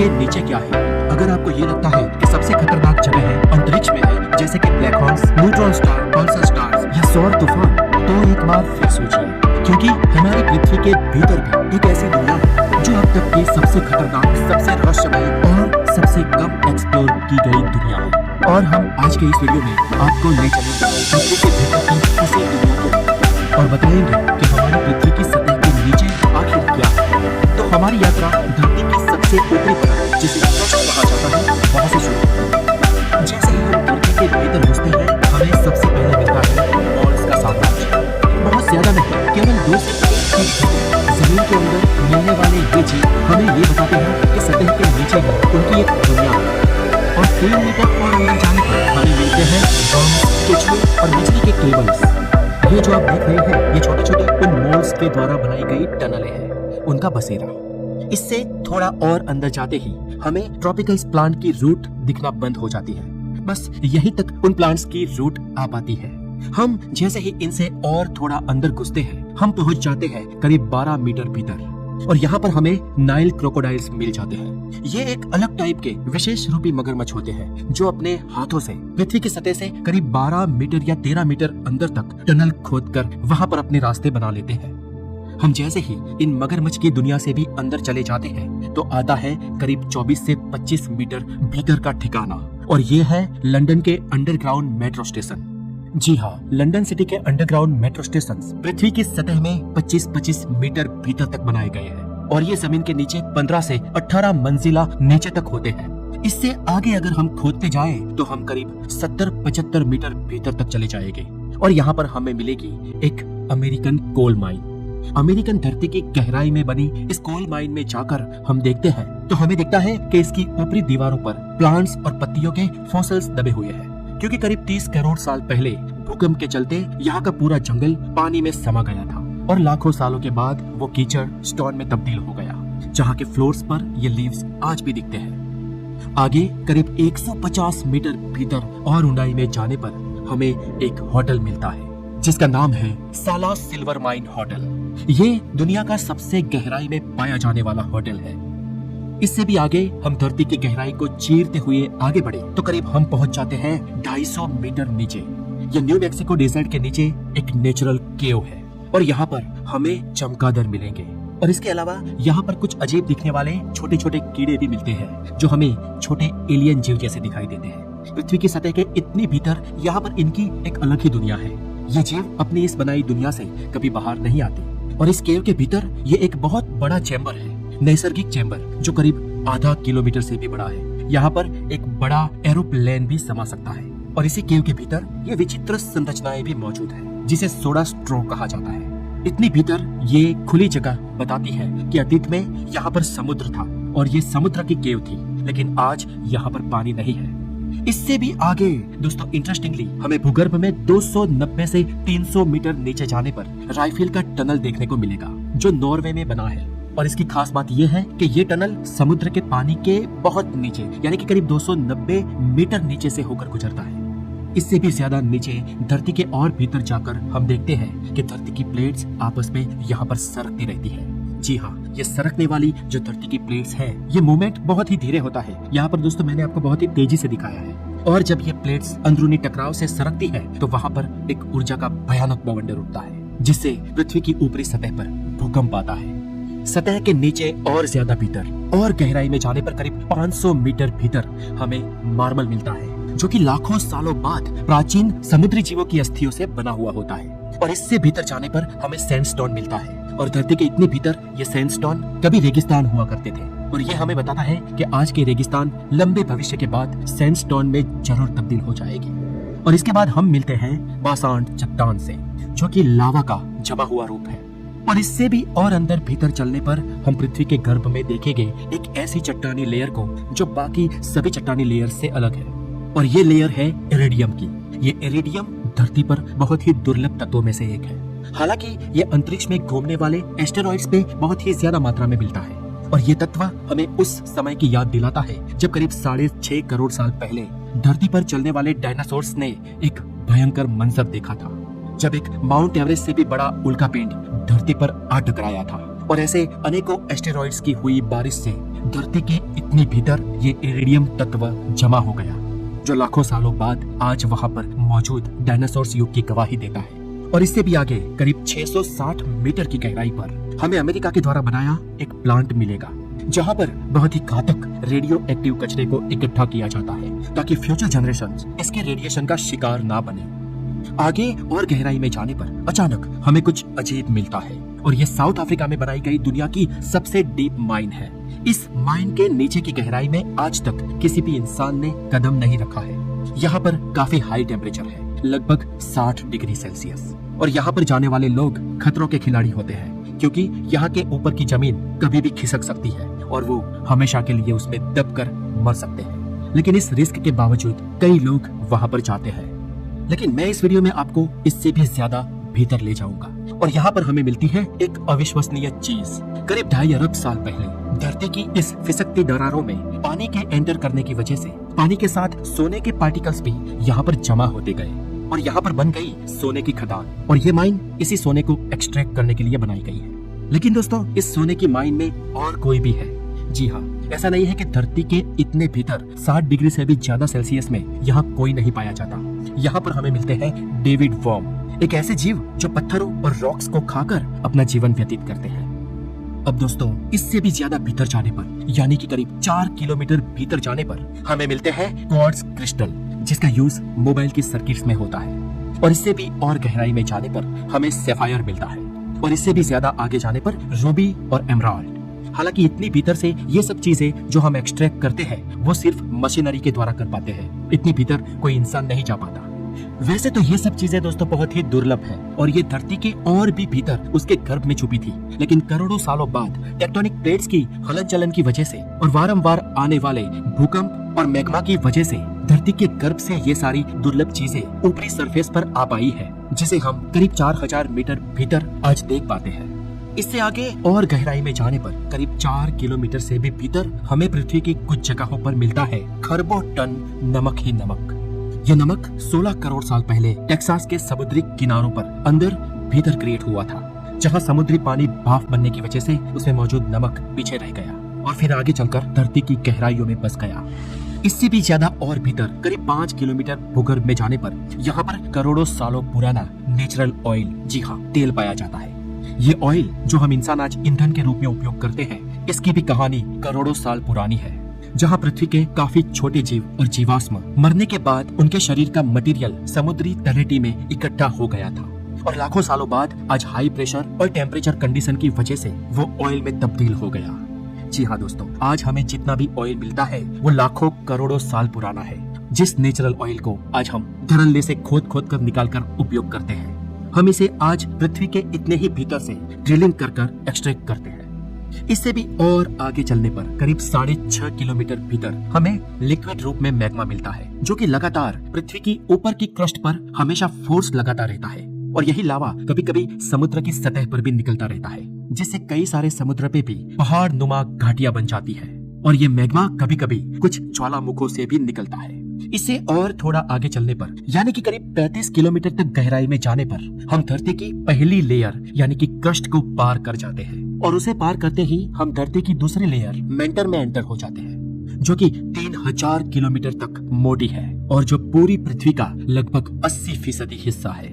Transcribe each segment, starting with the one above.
के नीचे क्या है। अगर आपको ये लगता है कि सबसे खतरनाक जगह है अंतरिक्ष में है, जैसे कि black holes, neutron star, Pulsar stars या सौर तूफान, तो एक बार फिर सोचिए, क्योंकि हमारी पृथ्वी के भीतर भी एक ऐसी दुनिया है जो अब तक की सबसे खतरनाक, सबसे रहस्यमय और सबसे कम एक्सप्लोर की गई दुनिया है। और हम आज के इस वीडियो में आपको ले चलेंगे पृथ्वी के भीतर की इसी दुनिया के और बताएंगे कि हमारी पृथ्वी की सतह के नीचे आखिर क्या है। तो हमारी यात्रा धरती की सबसे ऊपरी परत, जिसे क्रस्ट कहा जाता है, वहां से शुरू होती है। जैसे ही हम धरती के भीतर घुसते हैं, हमें सबसे पहले मिलता है मार्स का साम्राज्य। बहुत ज्यादा नहीं, केवल 2 से 3 फीट जमीन के अंदर मिलने वाले ये जीव हमें ये बताते हैं कि सतह के नीचे ही उनकी एक दुनिया है। और 3 मीटर और अंदर जाने पर हमें मिलते हैं बम्स, केचुए और बिजली के केबल्स। ये जो आप देख रहे हैं, ये छोटे छोटे उन मोल्स के द्वारा बनाई गई टनलें हैं, उनका बसेरा। इससे थोड़ा और अंदर जाते ही हमें ट्रॉपिकल प्लांट की रूट दिखना बंद हो जाती है। बस यही तक उन प्लांट्स की रूट आ पाती है। हम जैसे ही इनसे और थोड़ा अंदर घुसते हैं, हम पहुंच जाते हैं करीब 12 मीटर भीतर। और यहाँ पर हमें नाइल क्रोकोडाइल्स मिल जाते हैं। ये एक अलग टाइप के विशेष रूपी मगरमच्छ होते हैं जो अपने हाथों से पृथ्वी की सतह से करीब 12 मीटर या 13 मीटर अंदर तक टनल खोदकर वहां पर अपने रास्ते बना लेते हैं। हम जैसे ही इन मगरमच्छ की दुनिया से भी अंदर चले जाते हैं, तो आता है करीब 24 से 25 मीटर भीतर का ठिकाना, और ये है लंदन के अंडरग्राउंड मेट्रो स्टेशन। जी हाँ, लंदन सिटी के अंडरग्राउंड मेट्रो स्टेशन पृथ्वी की सतह में 25-25 मीटर भीतर तक बनाए गए हैं, और ये जमीन के नीचे 15 से 18 मंजिला नीचे तक होते हैं। इससे आगे अगर हम खोदते जाएं, तो हम करीब 70-75 मीटर भीतर तक चले जाएंगे, और यहाँ पर हमें मिलेगी एक अमेरिकन कोल माइन। अमेरिकन धरती की गहराई में बनी इस कोल माइन में जाकर हम देखते हैं, तो हमें दिखता है कि इसकी ऊपरी दीवारों पर प्लांट्स और पत्तियों के फॉसिल्स दबे हुए हैं, क्योंकि करीब 30 करोड़ साल पहले भूकंप के चलते यहाँ का पूरा जंगल पानी में समा गया था, और लाखों सालों के बाद वो कीचड़ स्टोन में तब्दील हो गया, जहाँ के फ्लोर्स पर ये लीव्स आज भी दिखते हैं। आगे करीब 150 मीटर भीतर और ऊंचाई में जाने पर हमें एक होटल मिलता है, जिसका नाम है साला सिल्वर माइन होटल। ये दुनिया का सबसे गहराई में पाया जाने वाला होटल है। इससे भी आगे हम धरती की गहराई को चीरते हुए आगे बढ़े, तो करीब हम पहुंच जाते हैं 250 मीटर नीचे। ये न्यू मैक्सिको डेजर्ट के नीचे एक नेचुरल केव है, और यहाँ पर हमें चमगादड़ मिलेंगे। और इसके अलावा यहाँ पर कुछ अजीब दिखने वाले छोटे छोटे कीड़े भी मिलते हैं, जो हमें छोटे एलियन जीव जैसे दिखाई देते हैं। पृथ्वी की सतह के इतनी भीतर यहाँ पर इनकी एक अलग ही दुनिया है। ये जीव अपनी इस बनाई दुनिया से कभी बाहर नहीं आते, और इस केव के भीतर ये एक बहुत बड़ा चैम्बर है, नैसर्गिक चैम्बर, जो करीब आधा किलोमीटर से भी बड़ा है। यहाँ पर एक बड़ा एरोप्लेन भी समा सकता है, और इसी केव के भीतर ये विचित्र संरचनाएं भी मौजूद है, जिसे सोडा स्ट्रो कहा जाता है। इतनी भीतर ये खुली जगह बताती है कि अतीत में यहाँ पर समुद्र था, और ये समुद्र की केव थी, लेकिन आज यहाँ पर पानी नहीं है। इससे भी आगे दोस्तों, इंटरेस्टिंगली हमें भूगर्भ में 290 से 300 मीटर नीचे जाने पर राइफिल का टनल देखने को मिलेगा, जो नॉर्वे में बना है। और इसकी खास बात यह है कि ये टनल समुद्र के पानी के बहुत नीचे, यानी कि करीब 290 मीटर नीचे से होकर गुजरता है। इससे भी ज्यादा नीचे धरती के और भीतर जाकर हम देखते हैं कि धरती की प्लेट्स आपस में यहाँ पर सरकती रहती है। जी हाँ, ये सरकने वाली जो धरती की प्लेट्स है, ये मूवमेंट बहुत ही धीरे होता है। यहाँ पर दोस्तों मैंने आपको बहुत ही तेजी से दिखाया है, और जब ये प्लेट्स अंदरूनी टकराव से सरकती है, तो वहाँ पर एक ऊर्जा का भयानक बवंडर उठता है, जिससे पृथ्वी की ऊपरी सतह पर भूकंप आता है। सतह के नीचे और ज्यादा भीतर और गहराई में जाने पर करीब 500 मीटर भीतर हमें मार्बल मिलता है, जो कि लाखों सालों बाद प्राचीन समुद्री जीवों की अस्थियों से बना हुआ होता है। और इससे भीतर जाने पर हमें सैंडस्टोन मिलता है, और धरती के इतने भीतर ये सैंडस्टोन कभी रेगिस्तान हुआ करते थे, और ये हमें बताता है कि आज के रेगिस्तान लंबे भविष्य के बाद सैंडस्टोन में जरूर तब्दील हो जाएगी। और इसके बाद हम मिलते हैं बासाल्ट चट्टान से, जो कि लावा का जमा हुआ रूप है। और इससे भी और अंदर भीतर चलने पर हम पृथ्वी के गर्भ में देखेंगे एक ऐसी चट्टानी लेयर को जो बाकी सभी चट्टानी लेयर से अलग है, और ये लेयर है इरिडियम की। ये इरिडियम धरती पर बहुत ही दुर्लभ तत्वों में से एक है। हालांकि ये अंतरिक्ष में घूमने वाले एस्टेरॉइड्स पे बहुत ही ज्यादा मात्रा में मिलता है, और ये तत्व हमें उस समय की याद दिलाता है जब करीब 6.5 करोड़ साल पहले धरती पर चलने वाले डायनासोर्स ने एक भयंकर मंजर देखा था, जब एक माउंट एवरेस्ट से भी बड़ा उल्कापिंड धरती पर आ टकराया था। और ऐसे अनेकों एस्टेरॉइड्स की हुई बारिश से धरती के इतनी भीतर ये इरिडियम तत्व जमा हो गया जो लाखों सालों बाद आज वहां पर मौजूद डायनासोर्स युग की गवाही देता है। और इससे भी आगे करीब 660 मीटर की गहराई पर हमें अमेरिका के द्वारा बनाया एक प्लांट मिलेगा जहां पर बहुत ही घातक रेडियो एक्टिव कचरे को इकट्ठा किया जाता है ताकि फ्यूचर जनरेशंस इसके रेडिएशन का शिकार ना बने। आगे और गहराई में जाने पर अचानक हमें कुछ अजीब मिलता है और ये साउथ अफ्रीका में बनाई गई दुनिया की सबसे डीप माइन है। इस माइन के नीचे की गहराई में आज तक किसी भी इंसान ने कदम नहीं रखा है। यहाँ पर काफी हाई टेम्परेचर है, लगभग 60 डिग्री सेल्सियस, और यहाँ पर जाने वाले लोग खतरों के खिलाड़ी होते हैं क्योंकि यहाँ के ऊपर की जमीन कभी भी खिसक सकती है और वो हमेशा के लिए उसमें दबकर मर सकते हैं। लेकिन इस रिस्क के बावजूद कई लोग वहाँ पर जाते हैं। लेकिन मैं इस वीडियो में आपको इससे भी ज्यादा भीतर ले जाऊंगा और यहाँ पर हमें मिलती है एक अविश्वसनीय चीज। करीब 2.5 अरब साल पहले धरती की इस फिसकती दरारों में पानी के एंटर करने की वजह से पानी के साथ सोने के पार्टिकल्स भी यहाँ पर जमा होते गए और यहाँ पर बन गई सोने की खदान। और ये माइन इसी सोने को एक्सट्रैक्ट करने के लिए बनाई गई है। लेकिन दोस्तों, इस सोने की माइन में और कोई भी है। जी हाँ, ऐसा नहीं है कि धरती के इतने भीतर 60 डिग्री से भी ज्यादा सेल्सियस में यहाँ कोई नहीं पाया जाता। यहाँ पर हमें मिलते हैं डेविड वर्म, एक ऐसे जीव जो पत्थरों और रॉक्स को खाकर अपना जीवन व्यतीत करते हैं। अब दोस्तों, इससे भी ज्यादा भीतर जाने पर यानी कि करीब 4 किलोमीटर भीतर जाने पर हमें मिलते हैं क्वार्ट्ज क्रिस्टल, जिसका यूज मोबाइल की सर्किट्स में होता है। और इससे भी और गहराई में जाने पर हमें सैफायर मिलता है और इससे भी ज्यादा आगे जाने पर रूबी और एमराल्ड। हालांकि इतनी भीतर से ये सब चीजें जो हम एक्सट्रैक्ट करते हैं वो सिर्फ मशीनरी के द्वारा कर पाते हैं। इतनी भीतर कोई इंसान नहीं जा पाता। वैसे तो ये सब चीजें दोस्तों बहुत ही दुर्लभ है और ये धरती के और भी भीतर उसके गर्भ में छुपी थी। लेकिन करोड़ों सालों बाद टेक्टोनिक प्लेट्स की हलन चलन की वजह से और वारंवार आने वाले भूकंप और मैग्मा की वजह से धरती के गर्भ से ये सारी दुर्लभ चीजें ऊपरी सरफेस पर आ पाई है, जिसे हम करीब 4000 मीटर भीतर आज देख पाते हैं। इससे आगे और गहराई में जाने पर करीब 4 किलोमीटर से भी भीतर हमें पृथ्वी की कुछ जगहों पर मिलता है खरबों टन नमक ही नमक। ये नमक 16 करोड़ साल पहले टेक्सास के समुद्री किनारों पर अंदर भीतर क्रिएट हुआ था, जहाँ समुद्री पानी भाप बनने की वजह से उसमें मौजूद नमक पीछे रह गया और फिर आगे चलकर धरती की गहराइयों में बस गया। इससे भी ज्यादा और भीतर करीब 5 किलोमीटर भूगर्भ में जाने पर यहाँ पर करोड़ों सालों पुराना नेचुरल ऑयल, जी हाँ, तेल पाया जाता है। ये ऑयल जो हम इंसान आज ईंधन के रूप में उपयोग करते हैं, इसकी भी कहानी करोड़ों साल पुरानी है, जहाँ पृथ्वी के काफी छोटे जीव और जीवाश्म मरने के बाद उनके शरीर का मटेरियल समुद्री तलहटी में इकट्ठा हो गया था और लाखों सालों बाद आज हाई प्रेशर और टेम्परेचर कंडीशन की वजह से वो ऑयल में तब्दील हो गया। जी हाँ दोस्तों, आज हमें जितना भी ऑयल मिलता है वो लाखों करोड़ों साल पुराना है। जिस नेचुरल ऑयल को आज हम धड़ल्ले से खोद खोद कर निकाल कर उपयोग करते हैं, हम इसे आज पृथ्वी के इतने ही भीतर से ड्रिलिंग कर कर एक्सट्रैक्ट करते हैं। इससे भी और आगे चलने पर करीब 6.5 किलोमीटर भीतर हमें लिक्विड रूप में मैग्मा मिलता है, जो कि लगातार पृथ्वी की ऊपर की क्रस्ट पर हमेशा फोर्स लगाता रहता है और यही लावा कभी कभी समुद्र की सतह पर भी निकलता रहता है, जिससे कई सारे समुद्र पे भी पहाड़ नुमा घाटियां बन जाती है और ये मैग्मा कभी कभी कुछ ज्वालामुखों से भी निकलता है। इससे और थोड़ा आगे चलने पर यानी कि करीब 35 किलोमीटर तक गहराई में जाने पर हम धरती की पहली लेयर यानी कि क्रस्ट को पार कर जाते हैं और उसे पार करते ही हम धरती की दूसरी लेयर मेंटर में एंटर हो जाते हैं, जो कि 3000 किलोमीटर तक मोटी है और जो पूरी पृथ्वी का लगभग 80% हिस्सा है।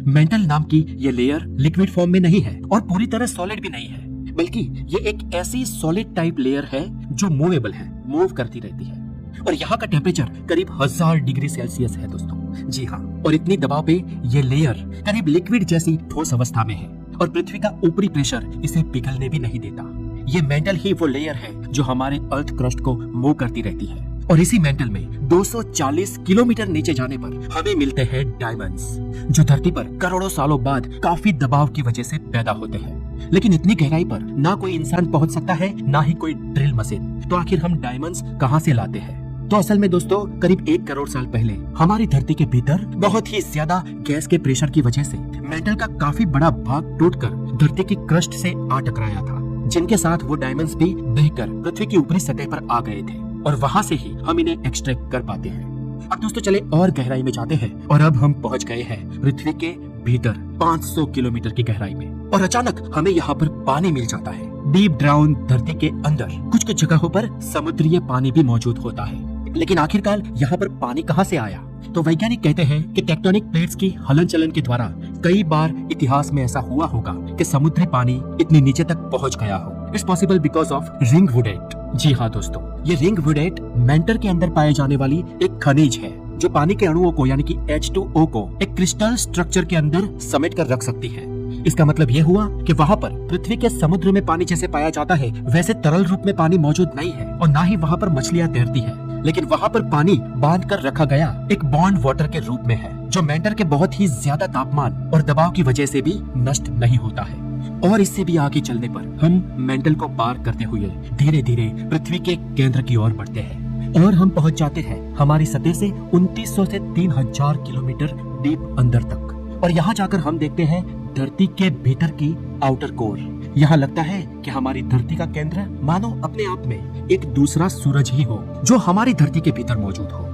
मेंटल नाम की ये लेयर लिक्विड फॉर्म में नहीं है और पूरी तरह सॉलिड भी नहीं है, बल्कि ये एक ऐसी सॉलिड टाइप लेयर है जो मूवेबल है, मूव करती रहती है और यहाँ का टेम्परेचर करीब 1000 डिग्री सेल्सियस है दोस्तों। जी हाँ, और इतनी दबाव पे ये लेयर करीब लिक्विड जैसी ठोस अवस्था में है और पृथ्वी का ऊपरी प्रेशर इसे पिघलने भी नहीं देता। ये मेंटल ही वो लेयर है जो हमारे अर्थ क्रस्ट को मूव करती रहती है और इसी मेंटल में 240 किलोमीटर नीचे जाने पर हमें मिलते हैं डायमंड्स, जो धरती पर करोड़ों सालों बाद काफी दबाव की वजह से पैदा होते हैं। लेकिन इतनी गहराई पर ना कोई इंसान पहुंच सकता है, ना ही कोई ड्रिल मशीन। तो आखिर हम डायमंड्स कहां से लाते हैं? तो असल में दोस्तों करीब 1 करोड़ साल पहले हमारी धरती के भीतर बहुत ही ज्यादा गैस के प्रेशर की वजह से मेटल का काफी बड़ा भाग टूटकर धरती की क्रस्ट से आ टकराया था, जिनके साथ वो डायमंड्स भी बहकर पृथ्वी की ऊपरी सतह पर आ गए थे और वहां से ही हम इन्हें एक्सट्रैक्ट कर पाते हैं। अब दोस्तों चले और गहराई में जाते हैं और अब हम पहुंच गए हैं पृथ्वी के भीतर 500 किलोमीटर की गहराई में और अचानक हमें यहाँ पर पानी मिल जाता है डीप डाउन धरती के अंदर कुछ कुछ जगहों पर समुद्रीय पानी भी मौजूद होता है। लेकिन आखिरकार यहाँ पर पानी कहाँ से आया? तो वैज्ञानिक कहते हैं कि टेक्टोनिक प्लेट्स की हलन चलन के द्वारा कई बार इतिहास में ऐसा हुआ होगा कि समुद्री पानी इतनी नीचे तक पहुँच गया हो। It's possible because of ring wooded. जी हाँ दोस्तों, ये रिंग वुडेट मेंटर के अंदर पाए जाने वाली एक खनिज है जो पानी के अणुओं को यानी कि H2O को एक क्रिस्टल स्ट्रक्चर के अंदर समेट कर रख सकती है। इसका मतलब ये हुआ कि वहाँ पर पृथ्वी के समुद्र में पानी जैसे पाया जाता है वैसे तरल रूप में पानी मौजूद नहीं है और ना ही वहाँ पर मछलियाँ तैरती है, लेकिन वहाँ पर पानी बांध कर रखा गया एक बॉन्ड वाटर के रूप में है जो मेंटर के बहुत ही ज्यादा तापमान और दबाव की वजह से भी नष्ट नहीं होता है। और इससे भी आगे चलने पर हम मेंटल को पार करते हुए धीरे धीरे पृथ्वी के केंद्र की ओर बढ़ते हैं और हम पहुंच जाते हैं हमारी सतह से 2900 से 3000 किलोमीटर डीप अंदर तक। और यहाँ जाकर हम देखते हैं धरती के भीतर की आउटर कोर। यहाँ लगता है कि हमारी धरती का केंद्र मानो अपने आप में एक दूसरा सूरज ही हो जो हमारी धरती के भीतर मौजूद हो।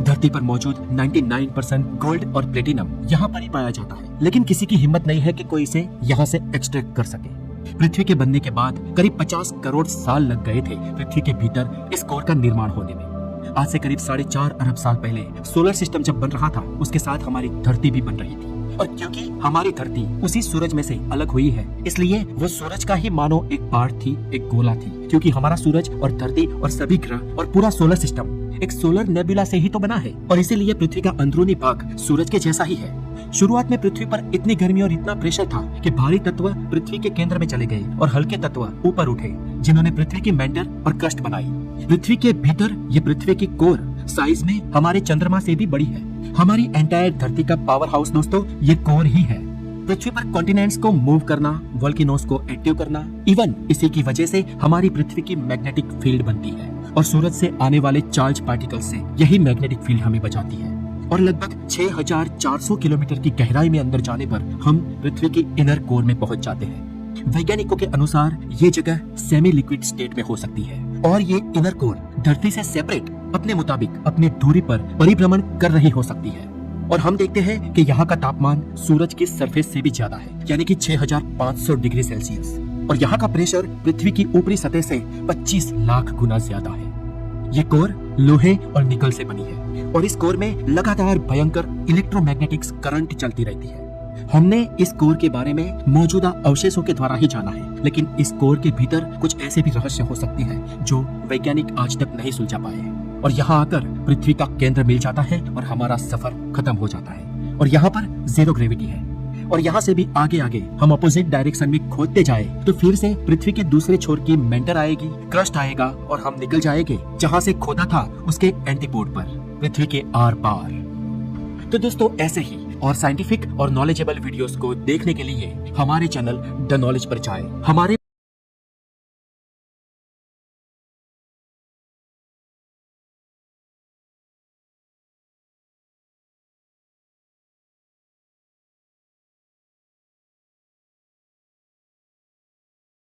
धरती पर मौजूद 99% गोल्ड और प्लेटिनम यहाँ पर ही पाया जाता है, लेकिन किसी की हिम्मत नहीं है कि कोई इसे यहाँ से एक्सट्रैक्ट कर सके। पृथ्वी के बनने के बाद करीब 50 करोड़ साल लग गए थे पृथ्वी के भीतर इस कोर का निर्माण होने में। आज से करीब 4.5 अरब साल पहले सोलर सिस्टम जब बन रहा था उसके साथ हमारी धरती भी बन रही थी। और क्योंकि हमारी धरती उसी सूरज में से अलग हुई है इसलिए वो सूरज का ही मानो एक पार्ट थी, एक गोला थी। क्योंकि हमारा सूरज और धरती और सभी ग्रह और पूरा सोलर सिस्टम एक सोलर नेबुला से ही तो बना है और इसीलिए पृथ्वी का अंदरूनी भाग सूरज के जैसा ही है। शुरुआत में पृथ्वी पर इतनी गर्मी और इतना प्रेशर था कि भारी तत्व पृथ्वी के केंद्र में चले गए और हल्के तत्व ऊपर उठे जिन्होंने पृथ्वी की मेंटर और क्रस्ट बनाई। पृथ्वी के भीतर ये पृथ्वी की कोर साइज में हमारे चंद्रमा से भी बड़ी है। हमारी एंटायर धरती का पावर हाउस दोस्तों ये कोर ही है। पृथ्वी पर कॉन्टिनेंट्स को मूव करना, वोल्केनोस को एक्टिव करना, इवन इसी की वजह से हमारी पृथ्वी की मैग्नेटिक फील्ड बनती है और सूरज से आने वाले चार्ज पार्टिकल से यही मैग्नेटिक फील्ड हमें बचाती है। और लगभग 6400 किलोमीटर की गहराई में अंदर जाने पर हम पृथ्वी की इनर कोर में पहुंच जाते हैं। वैज्ञानिकों के अनुसार ये जगह सेमी लिक्विड स्टेट में हो सकती है और ये इनर कोर धरती से सेपरेट अपने मुताबिक अपनी दूरी पर परिभ्रमण कर रही हो सकती है। और हम देखते हैं कि यहाँ का तापमान सूरज की सरफेस से भी ज्यादा है यानी कि 6500 डिग्री सेल्सियस और यहाँ का प्रेशर पृथ्वी की ऊपरी सतह से 25 लाख गुना ज्यादा है। ये कोर लोहे और निकल से बनी है और इस कोर में लगातार भयंकर इलेक्ट्रोमैग्नेटिक करंट चलती रहती है। हमने इस कोर के बारे में मौजूदा अवशेषों के द्वारा ही जाना है, लेकिन इस कोर के भीतर कुछ ऐसे भी रहस्य हो सकते हैं जो वैज्ञानिक आज तक नहीं सुलझा पाए और यहाँ आकर पृथ्वी का केंद्र मिल जाता है और हमारा सफर खत्म हो जाता है। और यहाँ पर जीरो ग्रेविटी है और यहाँ से भी आगे आगे हम अपोजिट डायरेक्शन में खोदते जाए तो फिर से पृथ्वी के दूसरे छोर की मेंटर आएगी, क्रस्ट आएगा और हम निकल जाएंगे जहाँ से खोदा था उसके एंटीपोड पर, पृथ्वी के आर पार। तो दोस्तों ऐसे ही और साइंटिफिक और नॉलेजेबल वीडियोस को देखने के लिए हमारे चैनल द नॉलेज पर जाएं। हमारे